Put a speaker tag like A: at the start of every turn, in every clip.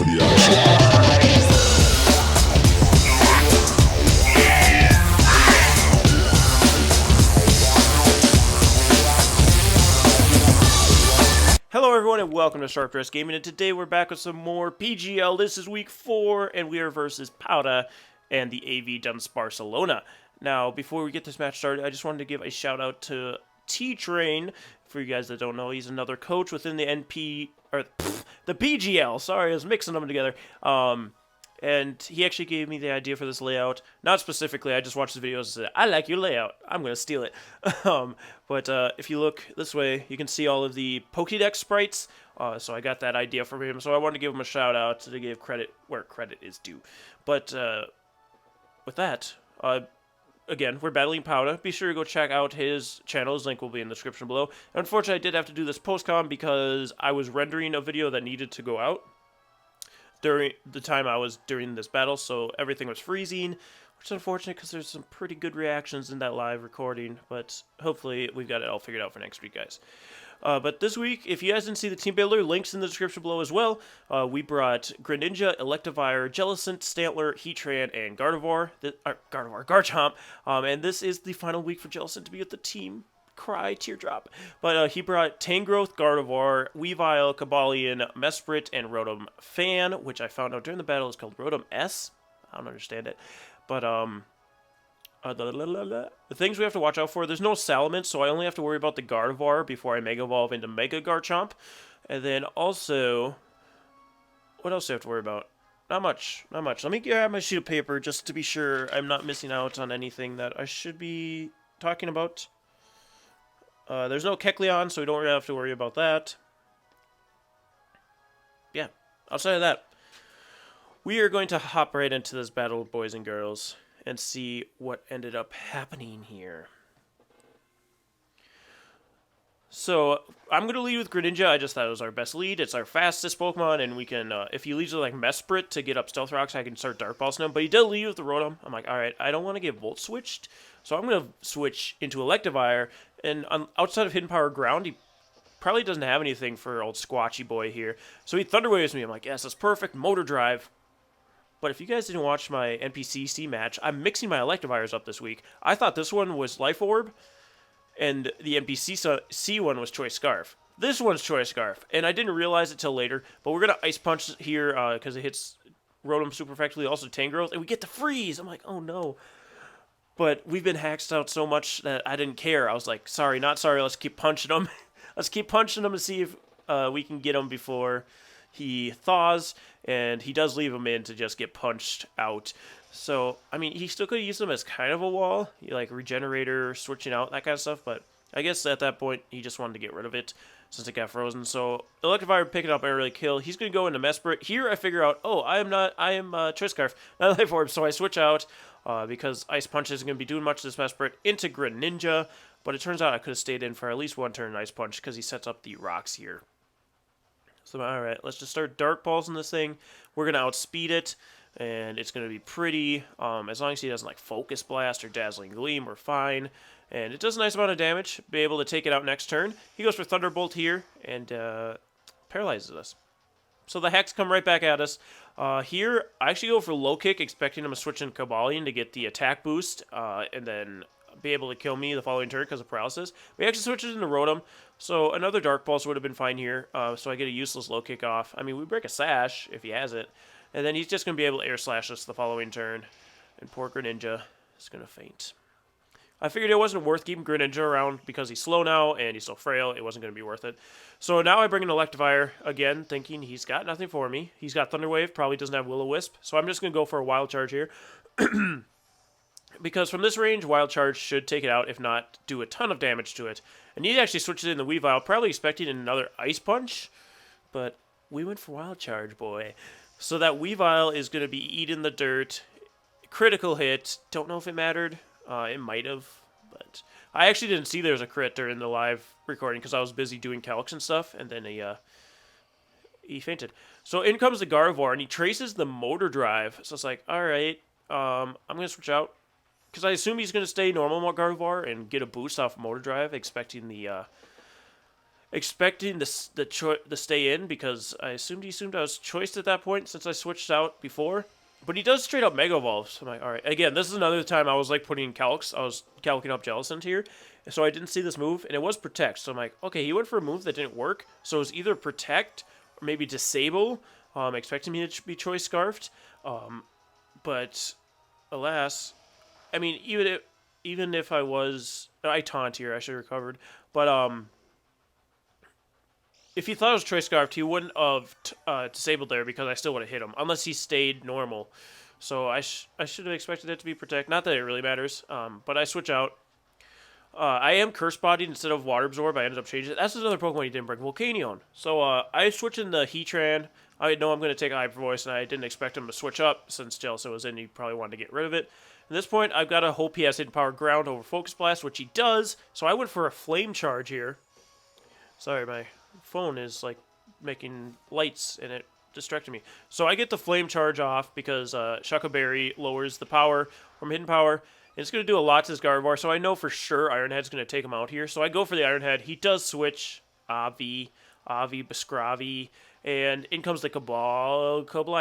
A: for the action.
B: Hello everyone and welcome to Sharp Dress Gaming, and today we're back with some more PGL. This is week 4 and we are versus Powdahh and the AV Dunsparcalona. Now, before we get this match started, I just wanted to give a shout out to T-Train. For you guys that don't know, he's another coach within the the PGL. Sorry, I was mixing them together. And he actually gave me the idea for this layout. Not specifically, I just watched the videos and said, I like your layout. I'm going to steal it. But if you look this way, you can see all of the Pokédex sprites. So I got that idea from him. So I wanted to give him a shout out to give credit where credit is due. But with that, again, we're battling Powdahh. Be sure to go check out his channel. His link will be in the description below. Unfortunately, I did have to do this post-com because I was rendering a video that needed to go out during the time I was during this battle, so everything was freezing, which is unfortunate because there's some pretty good reactions in that live recording, but hopefully we've got it all figured out for next week, guys. But this week, if you guys didn't see the team builder, links in the description below as well. We brought Greninja, Electivire, Jellicent, Stantler, Heatran, and Garchomp. And this is the final week for Jellicent to be with the team. Cry, teardrop. But he brought Tangrowth, Gardevoir, Weavile, Cobalion, Mesprit, and Rotom Fan, which I found out during the battle is called Rotom S. I don't understand it. But the things we have to watch out for, there's no Salamence, so I only have to worry about the Gardevoir before I Mega Evolve into Mega Garchomp. And then also, what else do I have to worry about? Not much. Let me grab my sheet of paper just to be sure I'm not missing out on anything that I should be talking about. There's no Kecleon, so we don't really have to worry about that. Yeah, outside of that, we are going to hop right into this battle, boys and girls, and see what ended up happening here. So, I'm going to lead with Greninja. I just thought it was our best lead. It's our fastest Pokemon, and we can, if he leads with like Mesprit to get up Stealth Rocks, I can start Dark Pulsing him. But he did lead with the Rotom. I'm like, alright, I don't want to get Volt switched, so I'm going to switch into Electivire. And outside of Hidden Power Ground, he probably doesn't have anything for old Squatchy Boy here. So he Thunder Waves me. I'm like, yes, that's perfect. Motor Drive. But if you guys didn't watch my NPC match, I'm mixing my Electivires up this week. I thought this one was Life Orb, and the NPC one was Choice Scarf. This one's Choice Scarf, and I didn't realize it till later. But we're going to Ice Punch here because it hits Rotom super effectively, also Tangrowth, and we get to freeze. I'm like, oh no. But we've been hacked out so much that I didn't care. I was like, sorry, not sorry, let's keep punching him. Let's keep punching him and see if we can get him before he thaws. And he does leave him in to just get punched out. So, I mean, he still could have used him as kind of a wall. Like Regenerator, switching out, that kind of stuff. But I guess at that point, he just wanted to get rid of it since it got frozen. So, Electivire picking up and really kill. He's going to go into Mesprit. Here I figure out, oh, I am Choice Scarf, not Life Orb. So I switch out. Because Ice Punch isn't going to be doing much to this Mesprit, into Greninja, but it turns out I could have stayed in for at least one turn in Ice Punch because he sets up the rocks here. So, alright, let's just start Dark Pulsing this thing. We're going to outspeed it, and it's going to be pretty. As long as he doesn't like Focus Blast or Dazzling Gleam, we're fine. And it does a nice amount of damage, be able to take it out next turn. He goes for Thunderbolt here, and paralyzes us. So the hacks come right back at us. Here, I actually go for Low Kick, expecting him to switch in Cobalion to get the attack boost, and then be able to kill me the following turn because of paralysis. We actually switched it into Rotom, so another Dark Pulse would have been fine here, so I get a useless Low Kick off. I mean, we break a Sash if he has it, and then he's just going to be able to Air Slash us the following turn, and poor Greninja is going to faint. I figured it wasn't worth keeping Greninja around because he's slow now and he's so frail, it wasn't going to be worth it. So now I bring in Electivire again, thinking he's got nothing for me. He's got Thunder Wave, probably doesn't have Will-O-Wisp, so I'm just going to go for a Wild Charge here. Because from this range, Wild Charge should take it out, if not do a ton of damage to it. And he actually switched it in the Weavile, probably expecting another Ice Punch, but we went for Wild Charge, boy. So that Weavile is going to be eating the dirt. Critical hit, don't know if it mattered. It might have, but I actually didn't see there was a crit during the live recording because I was busy doing calcs and stuff, and then he fainted. So in comes the Gardevoir, and he traces the Motor Drive. So it's like, all right, I'm going to switch out because I assume he's going to stay normal Gardevoir and get a boost off Motor Drive, expecting the expecting the stay in because I assumed I was choiced at that point since I switched out before. But he does straight up Mega Evolve. So I'm like, all right. Again, this is another time I was like putting calcs. I was calcing up Jellicent here. So I didn't see this move, and it was Protect. So I'm like, okay, he went for a move that didn't work. So it was either Protect or maybe Disable. Expecting me to be Choice Scarfed. But alas, I mean, even if I taunt here, I should have recovered. But if he thought I was Choice Scarfed, he wouldn't have disabled there because I still would have hit him, unless he stayed normal. So I should have expected it to be Protect. Not that it really matters, but I switch out. I am Curse Bodied instead of Water Absorb. I ended up changing it. That's another Pokemon he didn't bring, Volcanion. So I switch in the Heatran. I know I'm going to take Hyper Voice, and I didn't expect him to switch up since Jellicent was in. He probably wanted to get rid of it. At this point, I've got a whole PS hidden power ground over Focus Blast, which he does. So I went for a Flame Charge here. Sorry, my phone is like making lights and it distracted me. So I get the Flame Charge off because Shuckle Berry lowers the power from hidden power. And it's going to do a lot to this Gardevoir, so I know for sure Iron Head's going to take him out here. So I go for the Iron Head. He does switch Avi, Biscravi, and in comes the Cobalion.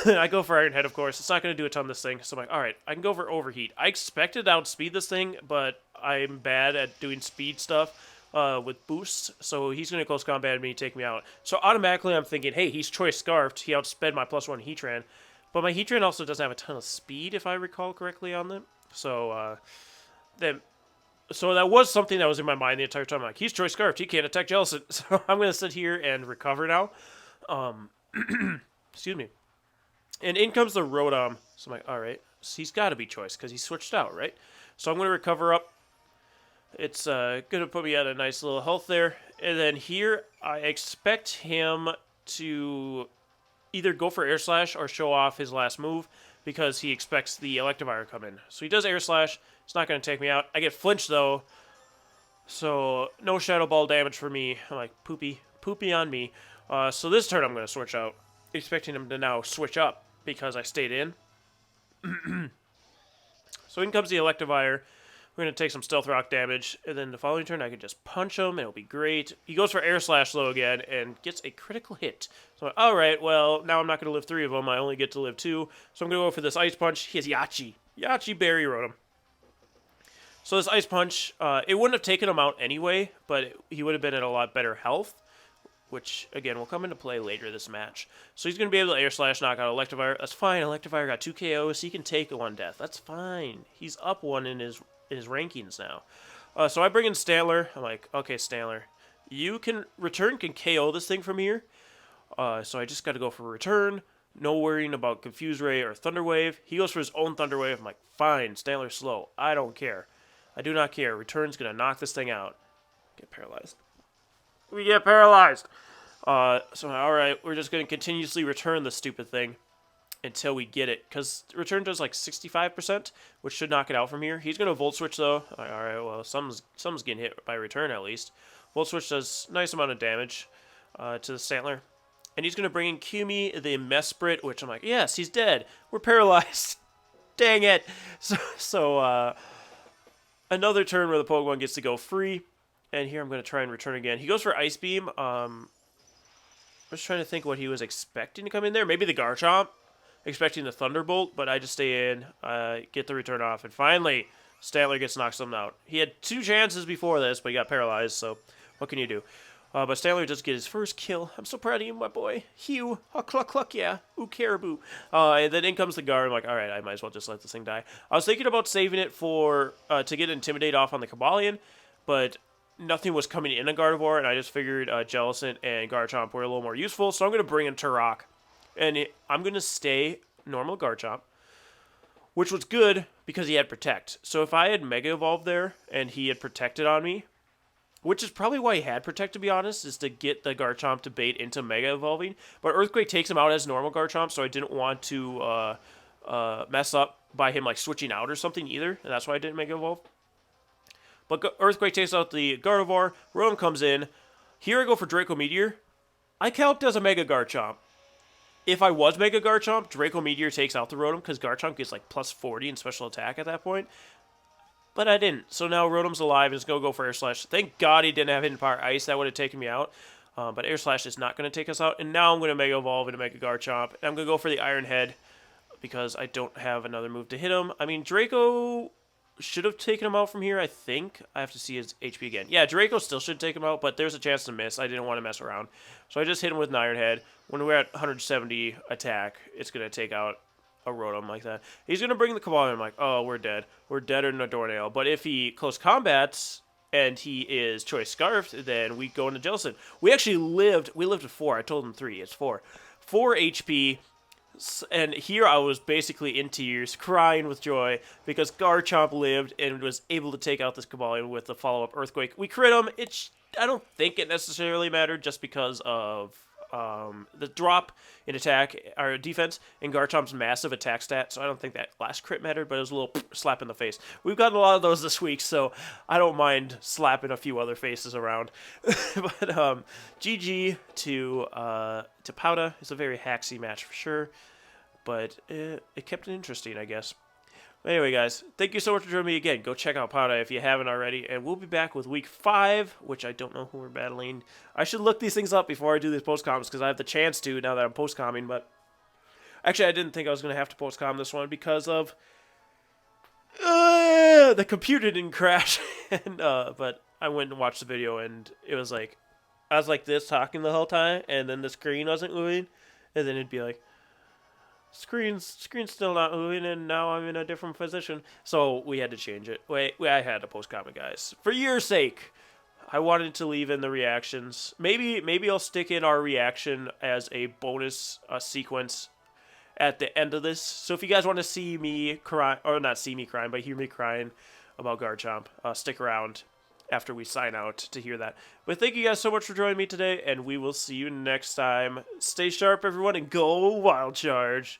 B: I go for Iron Head, of course. It's not going to do a ton of this thing. So I'm like, all right, I can go for Overheat. I expected to outspeed this thing, but I'm bad at doing speed stuff with boosts. So he's going to close combat me, take me out. So automatically I'm thinking, hey, he's Choice Scarfed. He outsped my +1 Heatran. But my Heatran also doesn't have a ton of speed, if I recall correctly on them. So that was something that was in my mind the entire time. I'm like, he's Choice Scarfed. He can't attack Jellicent. So I'm going to sit here and recover now. Excuse me. And in comes the Rotom. So I'm like, all right. So he's got to be Choice because he switched out, right? So I'm going to recover up. It's going to put me at a nice little health there. And then here, I expect him to either go for Air Slash or show off his last move because he expects the Electivire to come in. So he does Air Slash. It's not going to take me out. I get flinched, though. So no Shadow Ball damage for me. I'm like, poopy on me. So this turn I'm going to switch out, expecting him to now switch up because I stayed in. So in comes the Electivire. We're going to take some Stealth Rock damage, and then the following turn I can just punch him, and it'll be great. He goes for Air Slash, though, again, and gets a critical hit. So, alright, well, now I'm not going to live 3 of them. I only get to live 2. So I'm going to go for this Ice Punch. He has Yachi. Yachi Berry Rotom. So this Ice Punch, it wouldn't have taken him out anyway, but he would have been at a lot better health, which, again, will come into play later this match. So he's going to be able to Air Slash, knock out Electivire. That's fine. Electivire got 2 KOs. He can take 1 death. That's fine. He's up 1 in his rankings now. So I bring in Stantler. I'm like, okay, Stantler, Return can KO this thing from here. So I just got to go for Return. No worrying about Confuse Ray or Thunder Wave. He goes for his own Thunder Wave. I'm like, fine, Stantler's slow. I don't care. I do not care. Return's going to knock this thing out. Get paralyzed. We get paralyzed. So, alright, we're just going to continuously return the stupid thing until we get it, because Return does like 65%, which should knock it out from here. He's going to Volt Switch, though. Alright, well, something's getting hit by Return, at least. Volt Switch does a nice amount of damage to the Stantler. And he's going to bring in Kumi, the Mesprit, which I'm like, yes, he's dead. We're paralyzed. Dang it. So another turn where the Pokemon gets to go free. And here I'm going to try and return again. He goes for Ice Beam. I'm just trying to think what he was expecting to come in there. Maybe the Garchomp. Expecting the Thunderbolt, but I just stay in, get the return off, and finally, Stantler gets knocked something out. He had 2 chances before this, but he got paralyzed, so what can you do? But Stantler does get his first kill. I'm so proud of you, my boy. Hugh. Oh, cluck, cluck, yeah. Ooh, caribou. And then in comes the guard. I'm like, all right, I might as well just let this thing die. I was thinking about saving it for to get Intimidate off on the Cobalion, but nothing was coming in a Gardevoir, and I just figured Jellicent and Garchomp were a little more useful, so I'm going to bring in Turok. And I'm going to stay normal Garchomp, which was good because he had Protect. So if I had Mega Evolved there and he had Protected on me, which is probably why he had Protect, to be honest, is to get the Garchomp to bait into Mega Evolving. But Earthquake takes him out as normal Garchomp, so I didn't want to mess up by him like switching out or something either, and that's why I didn't Mega Evolve. But Earthquake takes out the Gardevoir, Rotom comes in. Here I go for Draco Meteor. I calced as a Mega Garchomp. If I was Mega Garchomp, Draco Meteor takes out the Rotom because Garchomp gets like +40 in special attack at that point. but I didn't. So now Rotom's alive and is going to go for Air Slash. Thank God he didn't have Hidden Power Ice. That would have taken me out. But Air Slash is not going to take us out. And now I'm going to Mega Evolve into Mega Garchomp. And I'm going to go for the Iron Head because I don't have another move to hit him. I mean, Draco should have taken him out from here, I think. I have to see his HP again. Yeah, Draco still should take him out, but there's a chance to miss. I didn't want to mess around. So I just hit him with an Iron Head. When we're at 170 attack, it's going to take out a Rotom like that. He's going to bring the Kabal, and I'm like, oh, we're dead. We're deader than a doornail. But if he close combats and he is Choice Scarfed, then we go into Jellicent. We actually lived at 4. I told him 3. It's 4. 4 HP. And here I was basically in tears, crying with joy, because Garchomp lived and was able to take out this Kabalion with the follow-up Earthquake. We crit him. I don't think it necessarily mattered just because of the drop in attack or defense and Garchomp's massive attack stat, so I don't think that last crit mattered, but it was a little slap in the face. We've gotten a lot of those this week, so I don't mind slapping a few other faces around. But GG to Powdahh. It's a very hacksy match for sure, but it kept it interesting, I guess. Anyway, guys, thank you so much for joining me again. Go check out Powdahh if you haven't already, and we'll be back with Week 5, which I don't know who we're battling. I should look these things up before I do these post-coms, because I have the chance to now that I'm post-comming, but actually I didn't think I was going to have to post-com this one because of the computer didn't crash, and but I went and watched the video, and it was like, I was like this talking the whole time, and then the screen wasn't moving, and then it'd be like, Screen's still not moving, and now I'm in a different position. So we had to change it. I had to post comment, guys. For your sake, I wanted to leave in the reactions. Maybe I'll stick in our reaction as a bonus sequence at the end of this. So if you guys want to see me cry, or not see me crying, but hear me crying about Garchomp, stick around after we sign out to hear that. But thank you guys so much for joining me today, and we will see you next time. Stay sharp, everyone, and go Wild Charge!